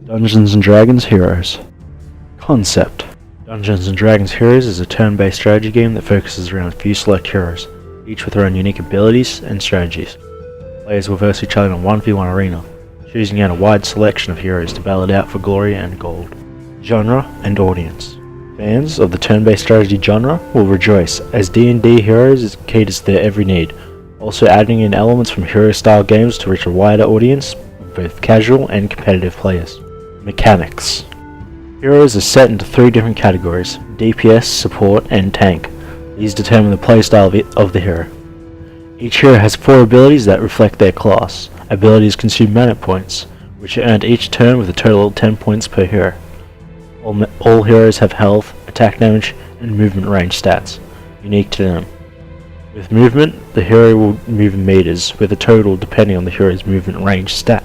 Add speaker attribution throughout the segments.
Speaker 1: Dungeons & Dragons Heroes. Concept: Dungeons & Dragons Heroes is a turn-based strategy game that focuses around a few select heroes, each with their own unique abilities and strategies. Players will verse each other in a 1v1 arena, choosing out a wide selection of heroes to battle it out for glory and gold. Genre and audience. Fans of the turn-based strategy genre will rejoice, as D&D Heroes caters to their every need, also adding in elements from hero-style games to reach a wider audience of both casual and competitive players. Mechanics. Heroes are set into 3 different categories: DPS, support, and tank. These determine the playstyle of the hero. Each hero has 4 abilities that reflect their class. Abilities consume mana points, which are earned each turn with a total of 10 points per hero. All heroes have health, attack damage, and movement range stats, unique to them. With movement, the hero will move in meters, with a total depending on the hero's movement range stat.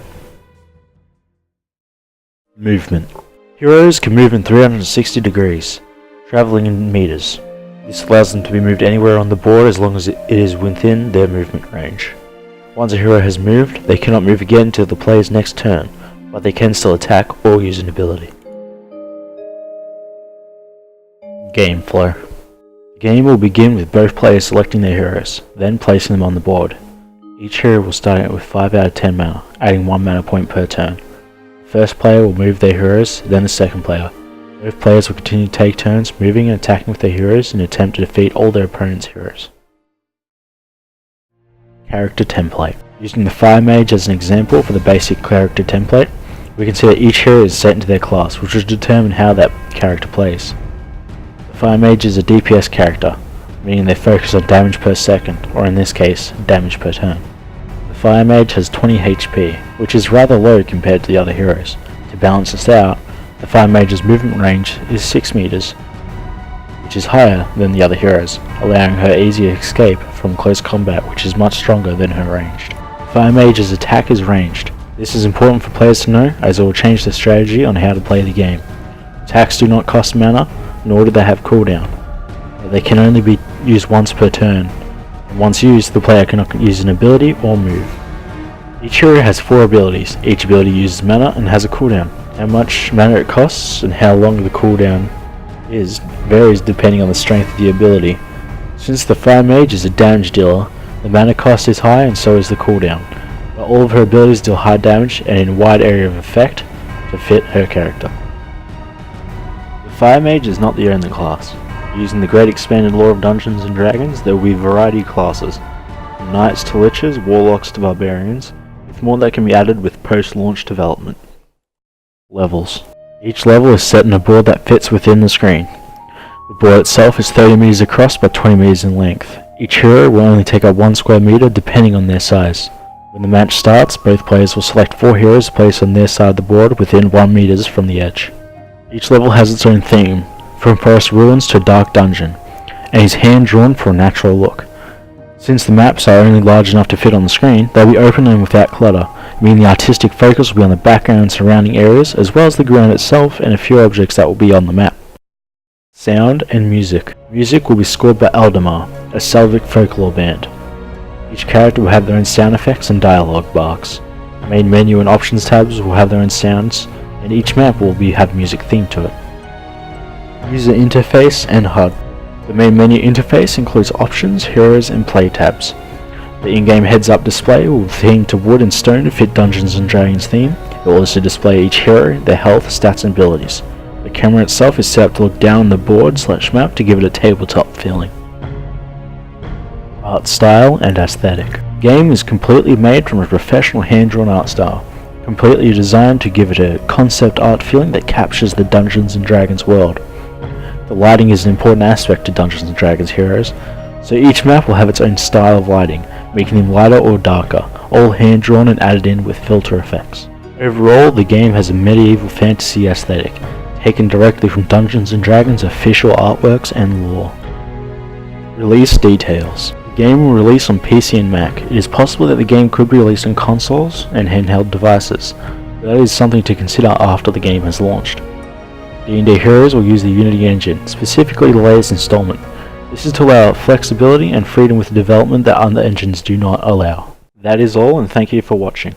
Speaker 1: Movement. Heroes can move in 360 degrees, travelling in meters. This allows them to be moved anywhere on the board as long as it is within their movement range. Once a hero has moved, they cannot move again until the player's next turn, but they can still attack or use an ability. Game flow. The game will begin with both players selecting their heroes, then placing them on the board. Each hero will start out with 5 out of 10 mana, adding 1 mana point per turn. The first player will move their heroes, then the second player. Both players will continue to take turns moving and attacking with their heroes in an attempt to defeat all their opponent's heroes. Character template. Using the Fire Mage as an example for the basic character template, we can see that each hero is set into their class, which will determine how that character plays. The Fire Mage is a DPS character, meaning they focus on damage per second, or in this case, damage per turn. The Fire Mage has 20 HP, which is rather low compared to the other heroes. To balance this out, the Fire Mage's movement range is 6 meters, which is higher than the other heroes, allowing her easier escape from close combat, which is much stronger than her ranged. Fire Mage's attack is ranged. This is important for players to know, as it will change the strategy on how to play the game. Attacks do not cost mana, nor do they have cooldown. They can only be used once per turn, and once used, the player cannot use an ability or move. Each hero has 4 abilities. Each ability uses mana and has a cooldown. How much mana it costs and how long the cooldown is varies depending on the strength of the ability. Since the Fire Mage is a damage dealer, the mana cost is high and so is the cooldown, but all of her abilities deal high damage and in a wide area of effect to fit her character. The Fire Mage is not the only class. Using the great expanded lore of Dungeons & Dragons, there will be a variety of classes, from knights to liches, warlocks to barbarians, with more that can be added with post-launch development. Levels. Each level is set in a board that fits within the screen. The board itself is 30 meters across by 20 meters in length. Each hero will only take up 1 square meter depending on their size. When the match starts, both players will select 4 heroes placed on their side of the board within 1 meters from the edge. Each level has its own theme, from forest ruins to a dark dungeon, and is hand-drawn for a natural look. Since the maps are only large enough to fit on the screen, they'll be open and without clutter, meaning the artistic focus will be on the background and surrounding areas, as well as the ground itself and a few objects that will be on the map. Sound and music. Music will be scored by Eldamar, a Slavic folklore band. Each character will have their own sound effects and dialogue barks. The main menu and options tabs will have their own sounds, and each map will have music themed to it. User interface and HUD. The main menu interface includes options, heroes, and play tabs. The in-game heads-up display will be themed to wood and stone to fit Dungeons & Dragons theme. It will also display each hero, their health, stats, and abilities. The camera itself is set up to look down on the board/map to give it a tabletop feeling. Art style and aesthetic. The game is completely made from a professional hand-drawn art style, completely designed to give it a concept art feeling that captures the Dungeons & Dragons world. The lighting is an important aspect to Dungeons & Dragons Heroes, so each map will have its own style of lighting, making them lighter or darker, all hand-drawn and added in with filter effects. Overall, the game has a medieval fantasy aesthetic, taken directly from Dungeons & Dragons official artworks and lore. Release details. The game will release on PC and Mac. It is possible that the game could be released on consoles and handheld devices, but that is something to consider after the game has launched. D&D Heroes will use the Unity engine, specifically the latest installment. This is to allow flexibility and freedom with development that other engines do not allow. That is all, and thank you for watching.